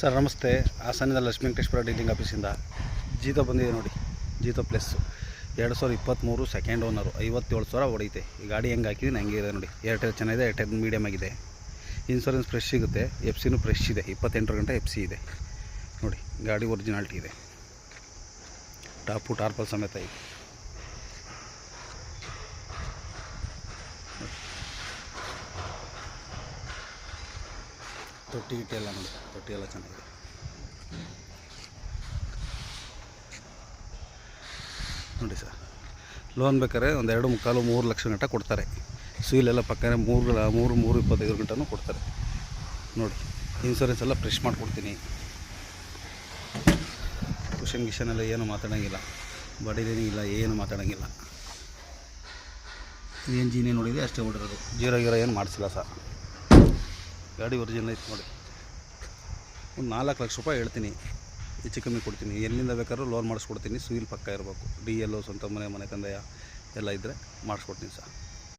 Sir ನಮಸ್ತೆ. ಹಾಸನದ Lakshmi Venkateshwara dealing ಆಫೀಸಿಂದ ಜೀತೋ ಬಂದಿದೆ ನೋಡಿ. Jeeto plus 2023 second owner 57,000 ಹೊಡೀತೆ. ಈ ಗಾಡಿ ಹೆಂಗೆ ಹಾಕಿದ್ದೀನಿ ಹಂಗೆ ಇದೆ ನೋಡಿ. ಏರ್ಟೆಲ್ ಚೆನ್ನಾಗಿದೆ, ಏರ್ಟೆಲ್ ಮೀಡಿಯಮ್ ಆಗಿದೆ. ಇನ್ಶೂರೆನ್ಸ್ ಫ್ರೆಶ್ ಸಿಗುತ್ತೆ. ಎಫ್ ಸಿನೂ ಫ್ರೆಶ್ ಇದೆ, 28 ಗಂಟೆ ಎಫ್ ಸಿ ಇದೆ ನೋಡಿ. ಗಾಡಿ ಒರಿಜಿನಾಲ್ಟಿ ಇದೆ, ಟಾಪು ಟಾರ್ಪಲ್ ಸಮೇತ ಇದೆ. ತೊಟ್ಟಿ ಗಿಟ್ಟಿ ಎಲ್ಲ ನೋಡಿ, ತೊಟ್ಟಿ ಎಲ್ಲ ಚೆನ್ನಾಗಿದೆ ನೋಡಿ ಸರ್. ಲೋನ್ ಬೇಕಾದ್ರೆ ಒಂದು 2.25-3 ಲಕ್ಷ ಗಂಟ ಕೊಡ್ತಾರೆ. ಸೀಲೆಲ್ಲ ಪಕ್ಕನೇ 3-3.25 ಗಂಟನೂ ಕೊಡ್ತಾರೆ ನೋಡಿ. ಇನ್ಶೂರೆನ್ಸ್ ಎಲ್ಲ ಫ್ರೆಶ್ ಮಾಡಿಕೊಡ್ತೀನಿ. ಗಿಷನ್ ಎಲ್ಲ ಏನು ಮಾತಾಡೋಂಗಿಲ್ಲ, ಬಾಡಿಲೇನೂ ಇಲ್ಲ, ಏನು ಮಾತಾಡೋಂಗಿಲ್ಲ. ಎಂಜಿನೇ ನೋಡಿದೆ ಅಷ್ಟೇ ಹೊಡಿರೋದು, ಜೀರೋ ಏನು ಮಾಡಿಸಿಲ್ಲ ಸರ್. ಗಾಡಿ ಒರಿಜಿನಲ್ ಐತೆ ನೋಡಿ. ಒಂದು 4 ಲಕ್ಷ ರೂಪಾಯಿ ಹೇಳ್ತೀನಿ, ಹೆಚ್ಚು ಕಮ್ಮಿ ಕೊಡ್ತೀನಿ. ಎಲ್ಲಿಂದ ಬೇಕಾದ್ರೂ ಲೋನ್ ಮಾಡಿಸ್ಕೊಡ್ತೀನಿ. ಸಿವಿಲ್ ಪಕ್ಕ ಇರಬೇಕು. DL ಸ್ವಂತ ಮನೆ ಕಂದಾಯ ಎಲ್ಲ ಇದ್ದರೆ ಮಾಡಿಸ್ಕೊಡ್ತೀನಿ ಸರ್.